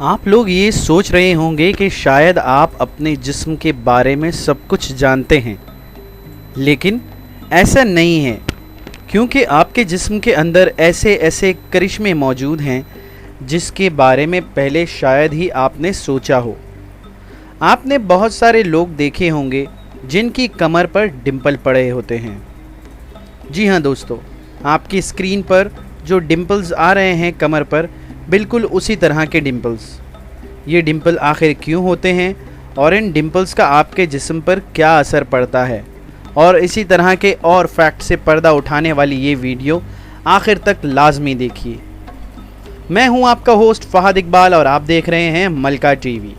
आप लोग ये सोच रहे होंगे कि शायद आप अपने जिस्म के बारे में सब कुछ जानते हैं, लेकिन ऐसा नहीं है, क्योंकि आपके जिस्म के अंदर ऐसे ऐसे करिश्मे मौजूद हैं जिसके बारे में पहले शायद ही आपने सोचा हो। आपने बहुत सारे लोग देखे होंगे जिनकी कमर पर डिंपल पड़े होते हैं। जी हाँ दोस्तों, आपकी स्क्रीन पर जो डिंपल्स आ रहे हैं कमर पर, बिल्कुल उसी तरह के डिंपल्स। ये डिंपल आखिर क्यों होते हैं और इन डिंपल्स का आपके जिस्म पर क्या असर पड़ता है, और इसी तरह के और फैक्ट से पर्दा उठाने वाली ये वीडियो आखिर तक लाजमी देखिए। मैं हूं आपका होस्ट फहद इकबाल और आप देख रहे हैं मलका टीवी।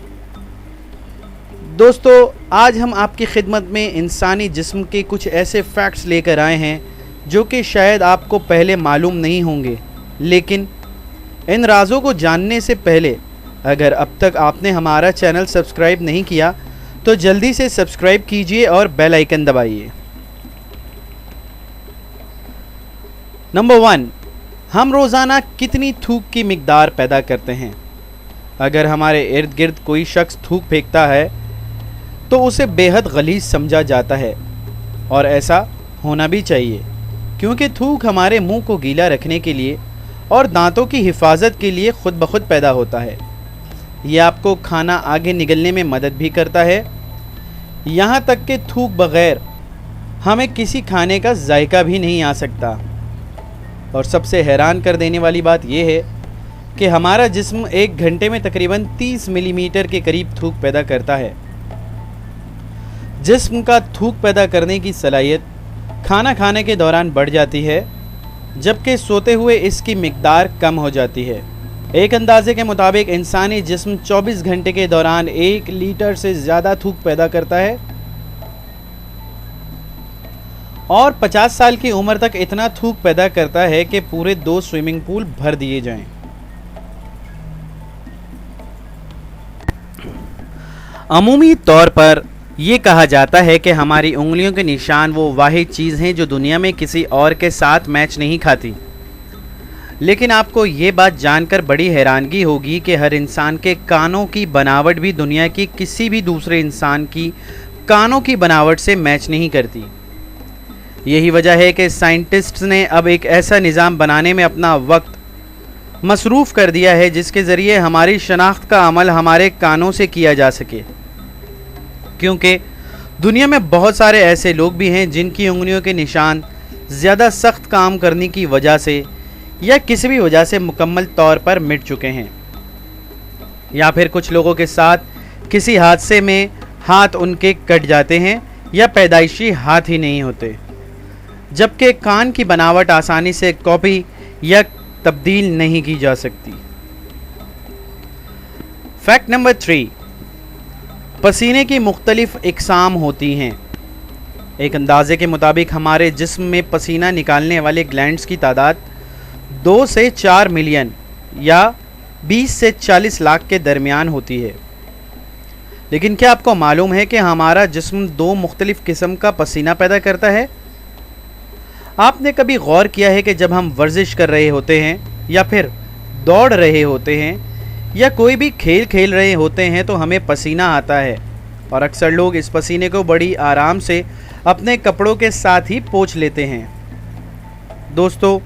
दोस्तों, आज हम आपकी खिदमत में इंसानी जिस्म के कुछ ऐसे फैक्ट्स लेकर आए हैं जो कि शायद आपको पहले मालूम नहीं होंगे, लेकिन इन राज़ों को जानने से पहले अगर अब तक आपने हमारा चैनल सब्सक्राइब नहीं किया तो जल्दी से सब्सक्राइब कीजिए और बेल आइकन दबाइए। नंबर 1, हम रोज़ाना कितनी थूक की मिकदार पैदा करते हैं। अगर हमारे इर्द गिर्द कोई शख्स थूक फेंकता है तो उसे बेहद गलीज़ समझा जाता है, और ऐसा होना भी चाहिए, क्योंकि थूक हमारे मुंह को गीला रखने के लिए और दांतों की हिफाजत के लिए खुद ब खुद पैदा होता है। ये आपको खाना आगे निगलने में मदद भी करता है। यहाँ तक कि थूक बग़ैर हमें किसी खाने का जायका भी नहीं आ सकता। और सबसे हैरान कर देने वाली बात यह है कि हमारा जिस्म एक घंटे में तकरीबन 30 मिलीमीटर के करीब थूक पैदा करता है। जिस्म का थूक पैदा करने की सलाहियत खाना खाने के दौरान बढ़ जाती है, जबकि सोते हुए इसकी मिकदार कम हो जाती है। एक अंदाजे के मुताबिक इंसानी जिस्म 24 घंटे के दौरान 1 लीटर से ज़्यादा थूक पैदा करता है, और 50 साल की उम्र तक इतना थूक पैदा करता है कि पूरे 2 स्विमिंग पूल भर दिए जाएं। अमूमी तौर पर ये कहा जाता है कि हमारी उंगलियों के निशान वो वाहिद चीज़ हैं जो दुनिया में किसी और के साथ मैच नहीं खाती। लेकिन आपको ये बात जानकर बड़ी हैरानगी होगी कि हर इंसान के कानों की बनावट भी दुनिया की किसी भी दूसरे इंसान की कानों की बनावट से मैच नहीं करती। यही वजह है कि साइंटिस्ट्स ने अब एक ऐसा निज़ाम बनाने में अपना वक्त मसरूफ़ कर दिया है जिसके ज़रिए हमारी शनाख्त का अमल हमारे कानों से किया जा सके, क्योंकि दुनिया में बहुत सारे ऐसे लोग भी हैं जिनकी उंगलियों के निशान ज़्यादा सख्त काम करने की वजह से या किसी भी वजह से मुकम्मल तौर पर मिट चुके हैं, या फिर कुछ लोगों के साथ किसी हादसे में हाथ उनके कट जाते हैं या पैदाइशी हाथ ही नहीं होते। जबकि कान की बनावट आसानी से कॉपी या तब्दील नहीं की जा सकती। फैक्ट नंबर 3, पसीने की मुख्तलिफ इकसाम होती हैं। एक अंदाजे के मुताबिक हमारे जिस्म में पसीना निकालने वाले ग्लैंड्स की तादाद 2 से 4 मिलियन या 20 से 40 लाख के दरमियान होती है। लेकिन क्या आपको मालूम है कि हमारा जिस्म 2 मुख्तलिफ किस्म का पसीना पैदा करता है? आपने कभी गौर किया है कि जब हम वर्जिश कर रहे होते हैं या फिर दौड़ रहे होते हैं या कोई भी खेल खेल रहे होते हैं तो हमें पसीना आता है, और अक्सर लोग इस पसीने को बड़ी आराम से अपने कपड़ों के साथ ही पोंछ लेते हैं। दोस्तों,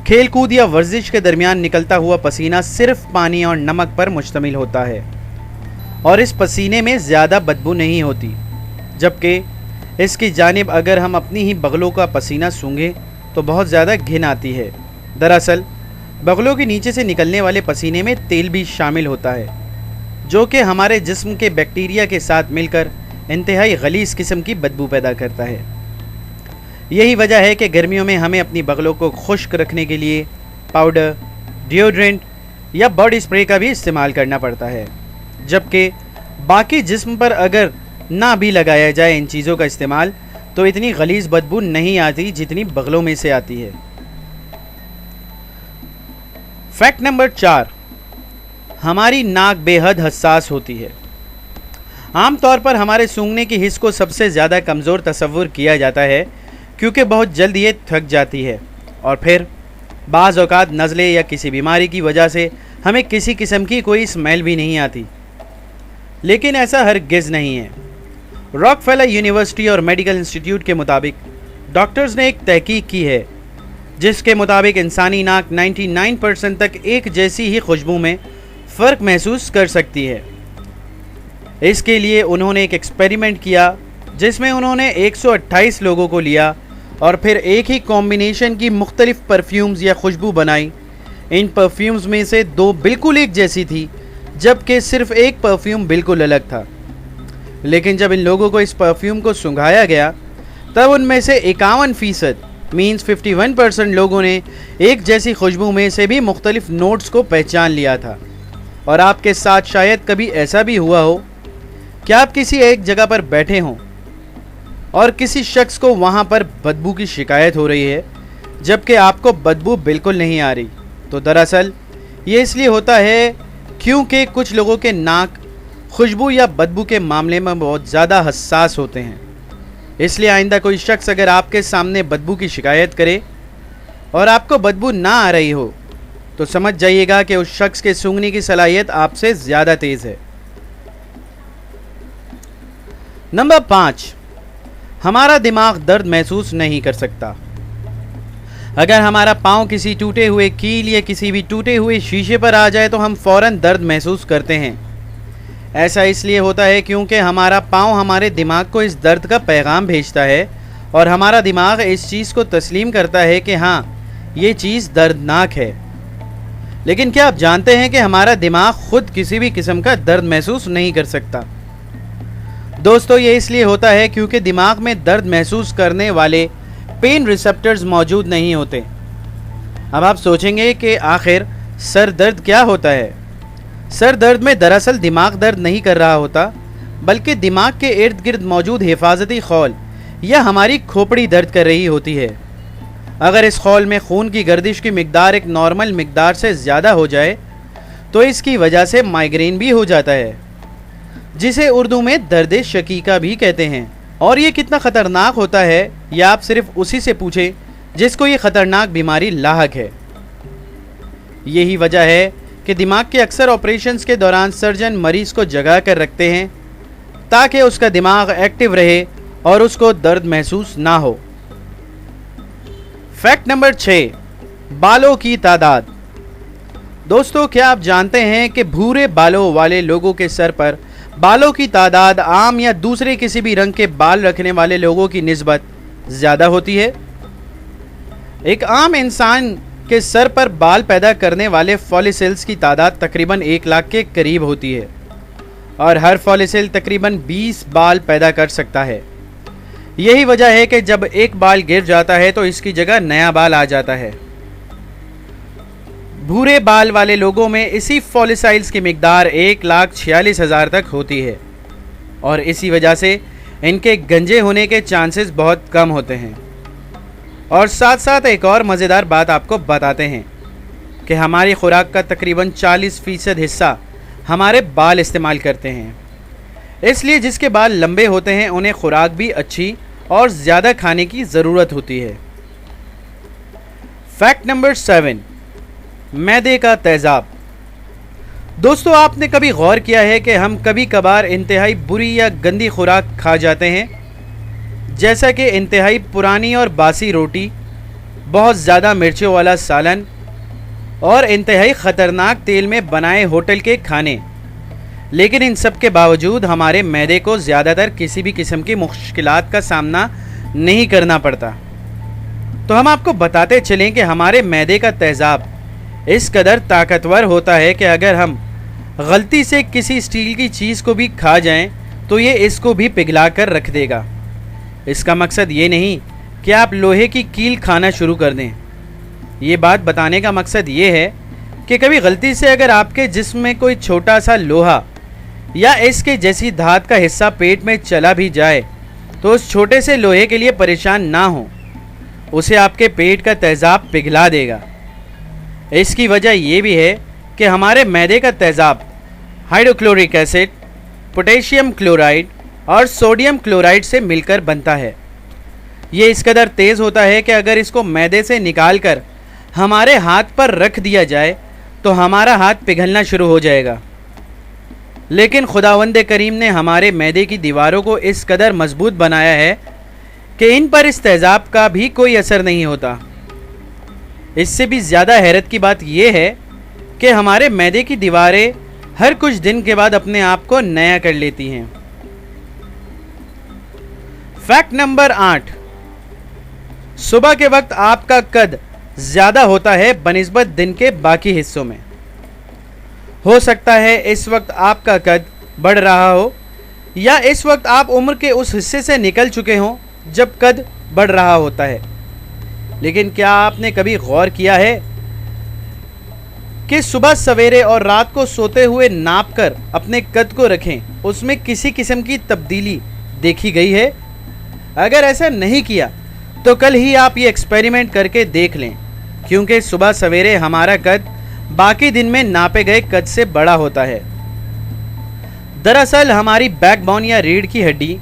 खेल कूद या वर्जिश के दरमियान निकलता हुआ पसीना सिर्फ पानी और नमक पर मुश्तमिल होता है, और इस पसीने में ज़्यादा बदबू नहीं होती। जबकि इसकी जानिब अगर हम अपनी ही बगलों का पसीना सूंघें तो बहुत ज़्यादा घिन आती है। दरअसल बगलों के नीचे से निकलने वाले पसीने में तेल भी शामिल होता है, जो कि हमारे जिस्म के बैक्टीरिया के साथ मिलकर इंतहाई गलीज़ किस्म की बदबू पैदा करता है। यही वजह है कि गर्मियों में हमें अपनी बगलों को खुश्क रखने के लिए पाउडर, डिओड्रेंट या बॉडी स्प्रे का भी इस्तेमाल करना पड़ता है, जबकि बाकी जिस्म पर अगर ना भी लगाया जाए इन चीज़ों का इस्तेमाल तो इतनी गलीज़ बदबू नहीं आती जितनी बगलों में से आती है। फैक्ट नंबर 4, हमारी नाक बेहद हसास होती है। आमतौर पर हमारे सूंघने की हिस्स को सबसे ज़्यादा कमज़ोर तस्वुर किया जाता है, क्योंकि बहुत जल्द ये थक जाती है और फिर बाज़ औक़ात नज़ले या किसी बीमारी की वजह से हमें किसी किस्म की कोई स्मेल भी नहीं आती। लेकिन ऐसा हरगिज़ नहीं है। रॉकफेलर यूनिवर्सिटी और मेडिकल इंस्टीट्यूट के मुताबिक डॉक्टर्स ने एक तहकीक की है जिसके मुताबिक इंसानी नाक 99% तक एक जैसी ही खुशबू में फ़र्क महसूस कर सकती है। इसके लिए उन्होंने एक एक्सपेरिमेंट किया जिसमें उन्होंने 128 लोगों को लिया और फिर एक ही कॉम्बिनेशन की मुख्तलिफ परफ्यूम्स या खुशबू बनाई। इन परफ्यूम्स में से 2 बिल्कुल एक जैसी थी जबकि सिर्फ एक परफ्यूम बिल्कुल अलग था। लेकिन जब इन लोगों को इस परफ्यूम को सूंघाया गया तब उनमें से 51% मीन्स 51% लोगों ने एक जैसी खुशबू में से भी मुख्तलिफ नोट्स को पहचान लिया था। और आपके साथ शायद कभी ऐसा भी हुआ हो कि आप किसी एक जगह पर बैठे हों और किसी शख्स को वहाँ पर बदबू की शिकायत हो रही है जबकि आपको बदबू बिल्कुल नहीं आ रही। तो दरअसल ये इसलिए होता है क्योंकि कुछ लोगों के नाक खुशबू या बदबू के मामले में बहुत ज़्यादा हसास होते हैं। इसलिए आइंदा कोई शख्स अगर आपके सामने बदबू की शिकायत करे और आपको बदबू ना आ रही हो तो समझ जाइएगा कि उस शख्स के सूंघने की सलाहियत आपसे ज़्यादा तेज़ है। नंबर 5, हमारा दिमाग दर्द महसूस नहीं कर सकता। अगर हमारा पाँव किसी टूटे हुए कील या किसी भी टूटे हुए शीशे पर आ जाए तो हम फ़ौरन दर्द महसूस करते हैं। ऐसा इसलिए होता है क्योंकि हमारा पाँव हमारे दिमाग को इस दर्द का पैगाम भेजता है और हमारा दिमाग इस चीज़ को तस्लीम करता है कि हाँ, ये चीज़ दर्दनाक है। लेकिन क्या आप जानते हैं कि हमारा दिमाग खुद किसी भी किस्म का दर्द महसूस नहीं कर सकता। दोस्तों, ये इसलिए होता है क्योंकि दिमाग में दर्द महसूस करने वाले पेन रिसेप्टर्स मौजूद नहीं होते। अब आप सोचेंगे कि आखिर सर दर्द क्या होता है। सर दर्द में दरअसल दिमाग दर्द नहीं कर रहा होता बल्कि दिमाग के इर्द गिर्द मौजूद हिफाजती खौल या हमारी खोपड़ी दर्द कर रही होती है। अगर इस खौल में खून की गर्दिश की मिकदार एक नॉर्मल मिकदार से ज़्यादा हो जाए तो इसकी वजह से माइग्रेन भी हो जाता है, जिसे उर्दू में दर्द शकीका भी कहते हैं। और ये कितना ख़तरनाक होता है ये आप सिर्फ उसी से पूछें जिसको ये ख़तरनाक बीमारी लाहक है। यही वजह है कि दिमाग के अक्सर ऑपरेशंस के दौरान सर्जन मरीज़ को जगा कर रखते हैं ताकि उसका दिमाग एक्टिव रहे और उसको दर्द महसूस ना हो। फैक्ट नंबर 6, बालों की तादाद। दोस्तों, क्या आप जानते हैं कि भूरे बालों वाले लोगों के सर पर बालों की तादाद आम या दूसरे किसी भी रंग के बाल रखने वाले लोगों की निस्बत ज़्यादा होती है। एक आम इंसान के सर पर बाल पैदा करने वाले फॉलिसिल्स की तादाद तकरीबन 1 लाख के करीब होती है और हर फॉलिसिल तकरीबन 20 बाल पैदा कर सकता है। यही वजह है कि जब एक बाल गिर जाता है तो इसकी जगह नया बाल आ जाता है। भूरे बाल वाले लोगों में इसी फॉलिसाइल्स की मिकदार 1,46,000 तक होती है और इसी वजह से इनके गंजे होने के चांसेस बहुत कम होते हैं। और साथ साथ एक और मज़ेदार बात आपको बताते हैं कि हमारी खुराक का तकरीबन 40% हिस्सा हमारे बाल इस्तेमाल करते हैं। इसलिए जिसके बाल लंबे होते हैं उन्हें खुराक भी अच्छी और ज़्यादा खाने की ज़रूरत होती है। फैक्ट नंबर 7, मैदे का तेज़ाब। दोस्तों, आपने कभी गौर किया है कि हम कभी कभार इंतहाई बुरी या गंदी खुराक खा जाते हैं, जैसा कि इंतहाई पुरानी और बासी रोटी, बहुत ज़्यादा मिर्चों वाला सालन और इंतहाई ख़तरनाक तेल में बनाए होटल के खाने। लेकिन इन सब के बावजूद हमारे मैदे को ज़्यादातर किसी भी किस्म की मुश्किलात का सामना नहीं करना पड़ता। तो हम आपको बताते चलें कि हमारे मैदे का तेज़ाब इस कदर ताकतवर होता है कि अगर हम गलती से किसी स्टील की चीज़ को भी खा जाएं तो ये इसको भी पिघला कर रख देगा। इसका मकसद ये नहीं कि आप लोहे की कील खाना शुरू कर दें। ये बात बताने का मकसद ये है कि कभी गलती से अगर आपके जिस्म में कोई छोटा सा लोहा या इसके जैसी धात का हिस्सा पेट में चला भी जाए तो उस छोटे से लोहे के लिए परेशान ना हो, उसे आपके पेट का तेज़ाब पिघला देगा। इसकी वजह यह भी है कि हमारे मैदे का तेज़ाब हाइड्रोक्लोरिक एसिड, पोटेशियम क्लोराइड और सोडियम क्लोराइड से मिलकर बनता है। ये इस कदर तेज़ होता है कि अगर इसको मैदे से निकाल कर हमारे हाथ पर रख दिया जाए तो हमारा हाथ पिघलना शुरू हो जाएगा। लेकिन खुदावंद करीम ने हमारे मैदे की दीवारों को इस कदर मजबूत बनाया है कि इन पर इस तेज़ाब का भी कोई असर नहीं होता। इससे भी ज़्यादा हैरत की बात यह है कि हमारे मैदे की दीवारें हर कुछ दिन के बाद अपने आप को नया कर लेती हैं। फैक्ट नंबर 8, सुबह के वक्त आपका कद ज़्यादा होता है बनिस्बत दिन के बाकी हिस्सों में। हो सकता है इस वक्त आपका कद बढ़ रहा हो या इस वक्त आप उम्र के उस हिस्से से निकल चुके हों जब कद बढ़ रहा होता है। लेकिन क्या आपने कभी गौर किया है कि सुबह सवेरे और रात को सोते हुए नाप कर अपने कद को रखें, उसमें किसी किस्म की तब्दीली देखी गई है? अगर ऐसा नहीं किया तो कल ही आप ये एक्सपेरिमेंट करके देख लें, क्योंकि सुबह सवेरे हमारा कद बाकी दिन में नापे गए कद से बड़ा होता है। दरअसल हमारी बैकबोन या रीढ़ की हड्डी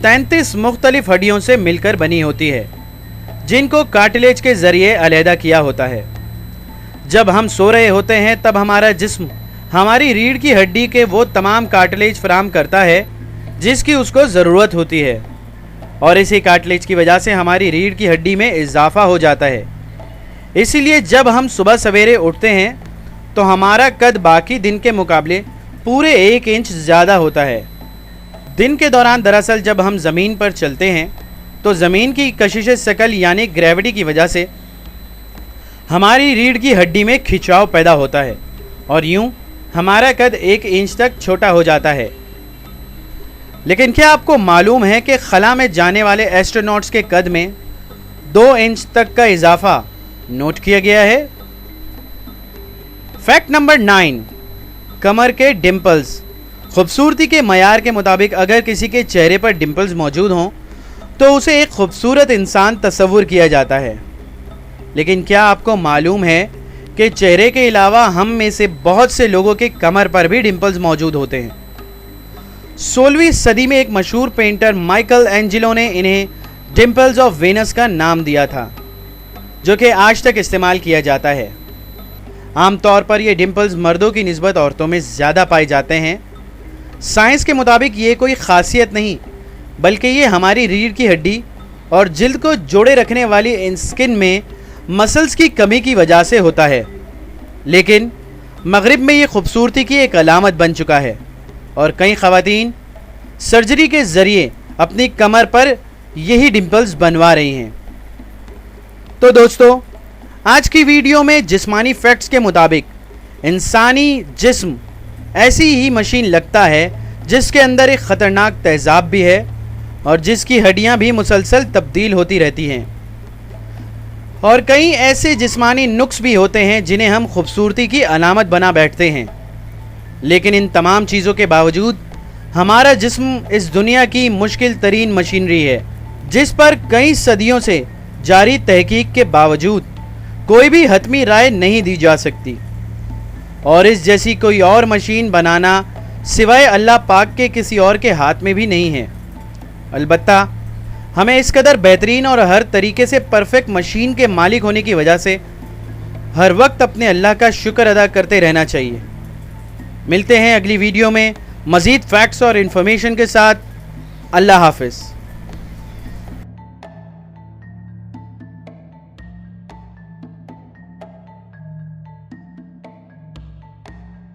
33 मुख्तलिफ हड्डियों से मिलकर बनी होती है, जिनको कार्टिलेज के ज़रिए अलहदा किया होता है। जब हम सो रहे होते हैं तब हमारा जिस्म हमारी रीढ़ की हड्डी के वो तमाम कार्टिलेज फराहम करता है जिसकी उसको ज़रूरत होती है, और इसी कार्टिलेज की वजह से हमारी रीढ़ की हड्डी में इजाफा हो जाता है। इसीलिए जब हम सुबह सवेरे उठते हैं तो हमारा कद बाकी दिन के मुकाबले पूरे 1 इंच ज़्यादा होता है। दिन के दौरान दरअसल जब हम ज़मीन पर चलते हैं तो ज़मीन की कशिश शकल यानी ग्रेविटी की वजह से हमारी रीढ़ की हड्डी में खिंचाव पैदा होता है और यूं हमारा कद 1 इंच तक छोटा हो जाता है। लेकिन क्या आपको मालूम है कि खला में जाने वाले एस्ट्रोनॉट्स के कद में 2 इंच तक का इजाफा नोट किया गया है? फैक्ट नंबर 9, कमर के डिम्पल्स। खूबसूरती के मयार के मुताबिक अगर किसी के चेहरे पर डिम्पल्स मौजूद हों तो उसे एक खूबसूरत इंसान तस्वुर किया जाता है। लेकिन क्या आपको मालूम है कि चेहरे के अलावा हम में से बहुत से लोगों के कमर पर भी डिम्पल्स मौजूद होते हैं। 16वीं सदी में एक मशहूर पेंटर माइकल एंजेलो ने इन्हें डिम्पल्स ऑफ वेनस का नाम दिया था, जो कि आज तक इस्तेमाल किया जाता है। आमतौर पर ये डिम्पल्स मर्दों की निस्बत औरतों में ज़्यादा पाए जाते हैं। साइंस के मुताबिक ये कोई ख़ासियत नहीं, बल्कि ये हमारी रीढ़ की हड्डी और जिल्द को जोड़े रखने वाली इन स्किन में मसल्स की कमी की वजह से होता है। लेकिन मगरिब में ये खूबसूरती की एक अलामत बन चुका है और कई ख़वातीन सर्जरी के ज़रिए अपनी कमर पर यही डिम्पल्स बनवा रही हैं। तो दोस्तों, आज की वीडियो में जिस्मानी फैक्ट्स के मुताबिक इंसानी जिस्म ऐसी ही मशीन लगता है जिसके अंदर एक ख़तरनाक तेज़ाब भी है और जिसकी हड्डियां भी मुसलसल तब्दील होती रहती हैं, और कई ऐसे जिस्मानी नुक्स भी होते हैं जिन्हें हम खूबसूरती की अलामत बना बैठते हैं। लेकिन इन तमाम चीज़ों के बावजूद हमारा जिस्म इस दुनिया की मुश्किल तरीन मशीनरी है, जिस पर कई सदियों से जारी तहकीक के बावजूद कोई भी हतमी राय नहीं दी जा सकती, और इस जैसी कोई और मशीन बनाना सिवाय अल्लाह पाक के किसी और के हाथ में भी नहीं है। अलबत्ता हमें इस कदर बेहतरीन और हर तरीके से परफेक्ट मशीन के मालिक होने की वजह से हर वक्त अपने अल्लाह का शुक्र अदा करते रहना चाहिए। मिलते हैं अगली वीडियो में मज़ीद फैक्ट्स और इन्फॉर्मेशन के साथ। अल्लाह हाफ़िज़।